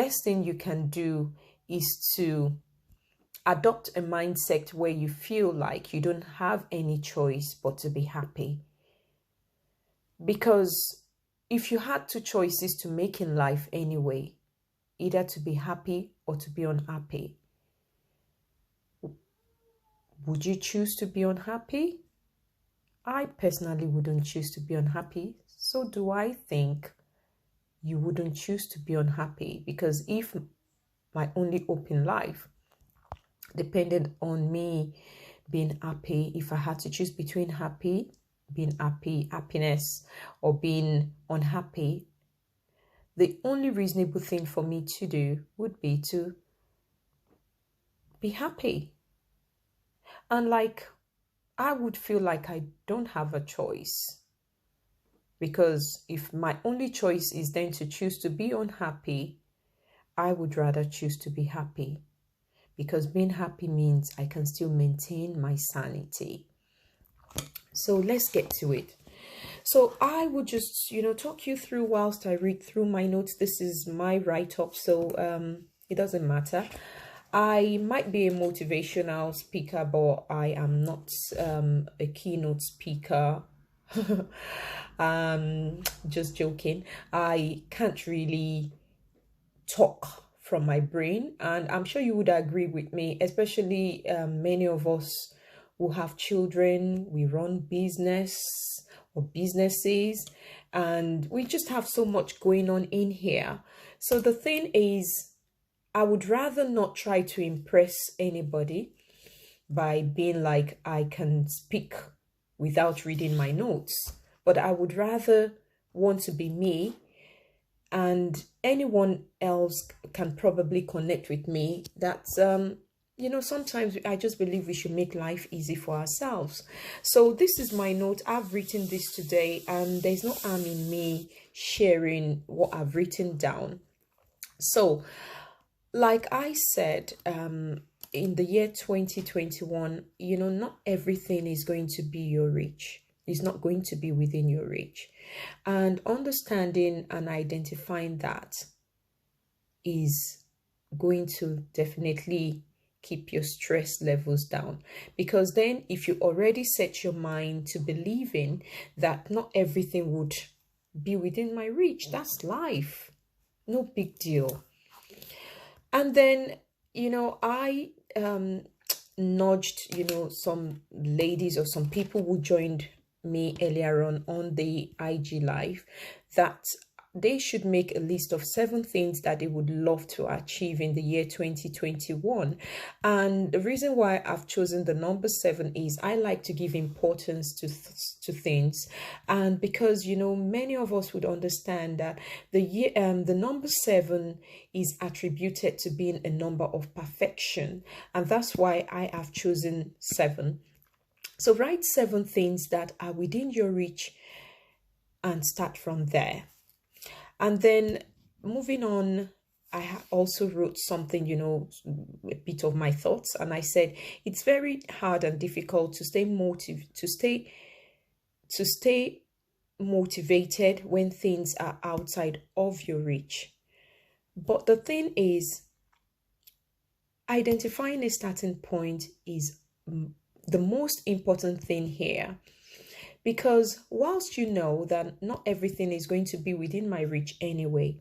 best thing you can do is to adopt a mindset where you feel like you don't have any choice but to be happy. Because if you had two choices to make in life anyway, either to be happy or to be unhappy, would you choose to be unhappy? I personally wouldn't choose to be unhappy. So do I think you wouldn't choose to be unhappy? Because if my only hope in life depended on me being happy, if I had to choose between being happy, happiness, or being unhappy, the only reasonable thing for me to do would be to be happy. And I would feel like I don't have a choice. Because if my only choice is then to choose to be unhappy, I would rather choose to be happy. Because being happy means I can still maintain my sanity. So let's get to it. So I would just, talk you through whilst I read through my notes. This is my write-up, so it doesn't matter. I might be a motivational speaker, but I am not a keynote speaker. Just joking. I can't really talk from my brain, and I'm sure you would agree with me, especially many of us who have children, we run business or businesses, and we just have so much going on in here. So the thing is, I would rather not try to impress anybody by being like I can speak without reading my notes, but I would rather want to be me, and anyone else can probably connect with me. That's sometimes I just believe we should make life easy for ourselves. So this is my note. I've written this today, and there's no harm in me sharing what I've written down. So like I said, in the year 2021, not everything is going to be your reach. It's not going to be within your reach. And understanding and identifying that is going to definitely keep your stress levels down. Because then if you already set your mind to believing that not everything would be within my reach, that's life. No big deal. And then, I nudged, some ladies or some people who joined me earlier on the IG live, that they should make a list of 7 things that they would love to achieve in the year 2021. And the reason why I've chosen the number 7 is I like to give importance to things. And because, many of us would understand that the number 7 is attributed to being a number of perfection. And that's why I have chosen 7. So write 7 things that are within your reach and start from there. And then moving on, I also wrote something, a bit of my thoughts. And I said, it's very hard and difficult to stay motivated when things are outside of your reach. But the thing is, identifying a starting point is the most important thing here. Because whilst you know that not everything is going to be within my reach anyway,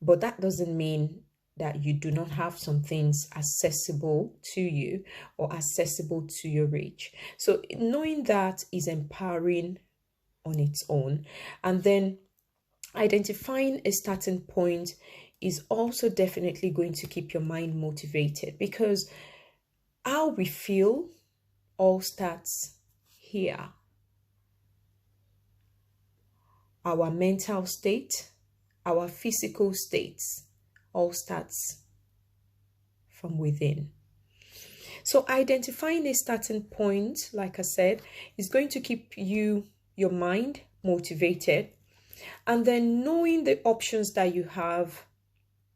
but that doesn't mean that you do not have some things accessible to you or accessible to your reach. So knowing that is empowering on its own. And then identifying a starting point is also definitely going to keep your mind motivated, because how we feel all starts here. Our mental state, our physical states all starts from within. So identifying a starting point, like I said, is going to keep your mind motivated. And then knowing the options that you have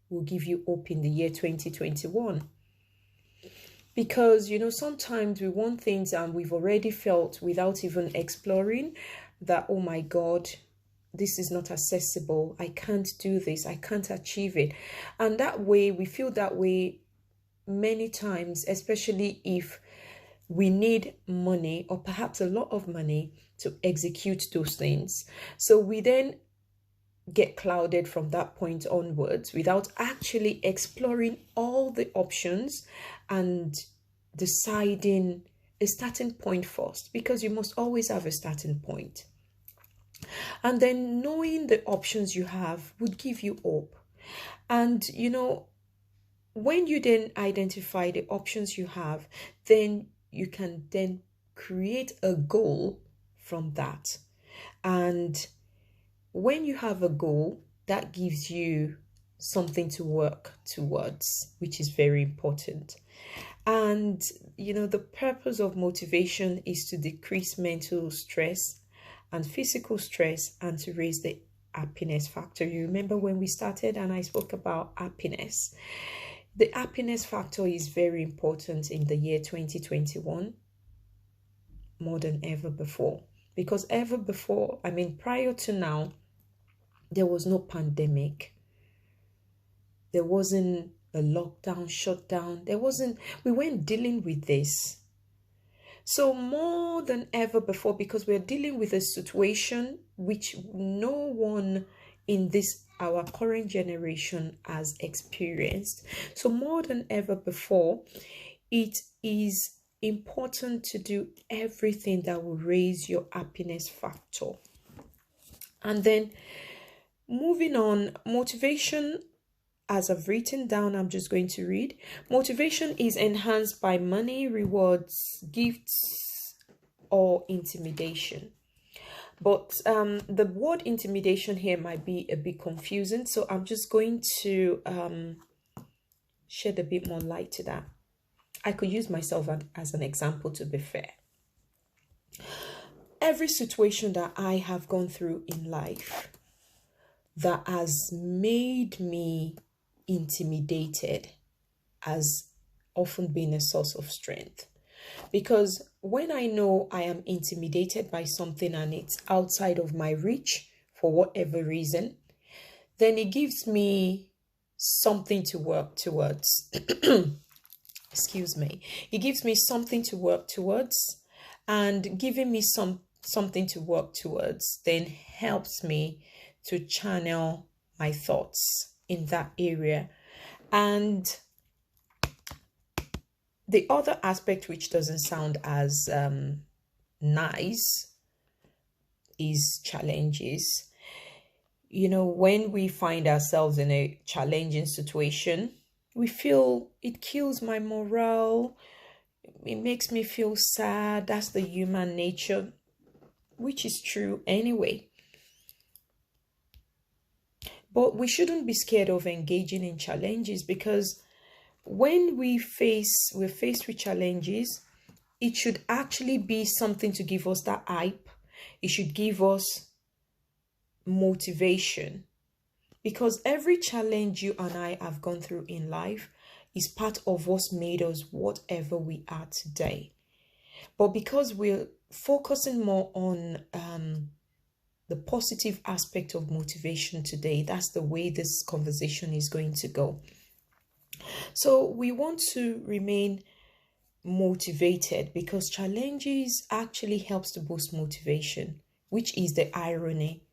will give you hope in the year 2021. Because, sometimes we want things and we've already felt, without even exploring, that, oh my God, this is not accessible. I can't do this. I can't achieve it. And that way, we feel that way many times, especially if we need money or perhaps a lot of money to execute those things. So we then get clouded from that point onwards without actually exploring all the options and deciding a starting point first, because you must always have a starting point. And then knowing the options you have would give you hope. And when you then identify the options you have, then you can then create a goal from that. And when you have a goal, that gives you something to work towards, which is very important. And the purpose of motivation is to decrease mental stress and physical stress and to raise the happiness factor. You remember when we started and I spoke about happiness? The happiness factor is very important in the year 2021, more than ever before. Because ever before, prior to now, there was no pandemic. There wasn't a lockdown, shutdown. We weren't dealing with this. So more than ever before, because we're dealing with a situation which no one in our current generation has experienced. So more than ever before, it is important to do everything that will raise your happiness factor. And then moving on, motivation, as I've written down, I'm just going to read. Motivation is enhanced by money, rewards, gifts, or intimidation. But the word intimidation here might be a bit confusing. So I'm just going to shed a bit more light to that. I could use myself as an example, to be fair. Every situation that I have gone through in life that has made me intimidated has often been a source of strength. Because when I know I am intimidated by something and it's outside of my reach for whatever reason, then it gives me something to work towards. Excuse me. It gives me something to work towards, and giving me something to work towards then helps me to channel my thoughts in that area. And the other aspect, which doesn't sound as nice, is challenges. When we find ourselves in a challenging situation, we feel it kills my morale. It makes me feel sad. That's the human nature, which is true anyway. But we shouldn't be scared of engaging in challenges, because when we're faced with challenges, it should actually be something to give us that hype. It should give us motivation, because every challenge you and I have gone through in life is part of what's made us whatever we are today. But because we're focusing more on the positive aspect of motivation today, that's the way this conversation is going to go. So we want to remain motivated, because challenges actually helps to boost motivation, which is the irony.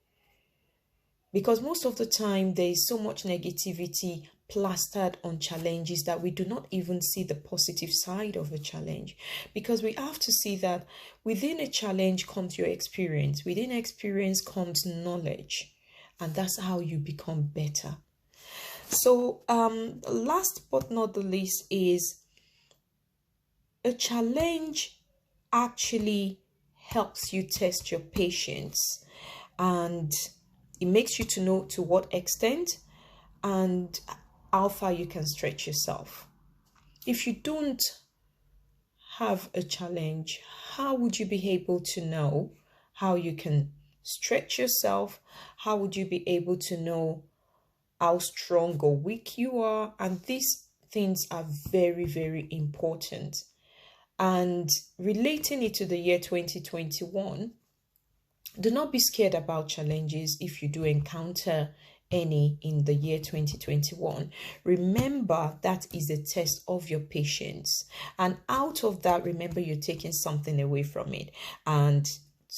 Because most of the time there is so much negativity plastered on challenges that we do not even see the positive side of a challenge. Because we have to see that within a challenge comes your experience. Within experience comes knowledge. And that's how you become better. So last but not the least is a challenge actually helps you test your patience, and it makes you to know to what extent and how far you can stretch yourself. If you don't have a challenge, how would you be able to know how you can stretch yourself? How would you be able to know how strong or weak you are? And these things are very, very important. And relating it to the year 2021, Do not be scared about challenges if you do encounter any in the year 2021. Remember that is a test of your patience. And out of that, remember you're taking something away from it. And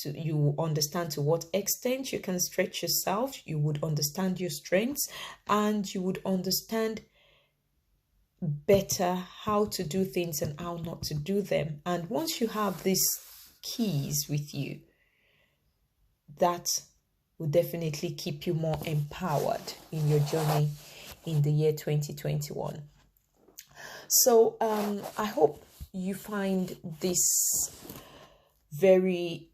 you understand to what extent you can stretch yourself, you would understand your strengths, and you would understand better how to do things and how not to do them. And once you have these keys with you, that will definitely keep you more empowered in your journey in the year 2021. So I hope you find this very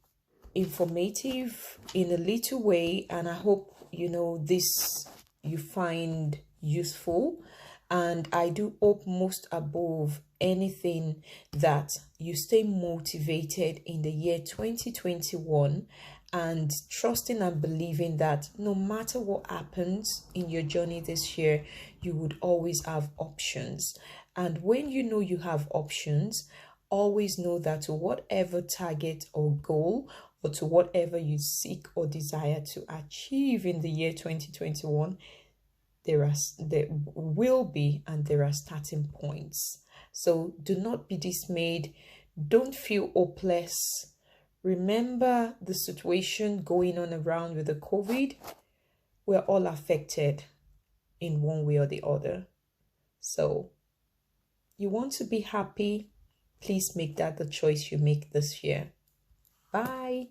informative in a little way, and I hope this you find useful. And I do hope most above anything that you stay motivated in the year 2021 and trusting and believing that no matter what happens in your journey this year, you would always have options. And when you know you have options, always know that to whatever target or goal or to whatever you seek or desire to achieve in the year 2021, there will be and there are starting points. So do not be dismayed. Don't feel hopeless. Remember the situation going on around with the COVID. We're all affected in one way or the other. So you want to be happy, please make that the choice you make this year. Bye.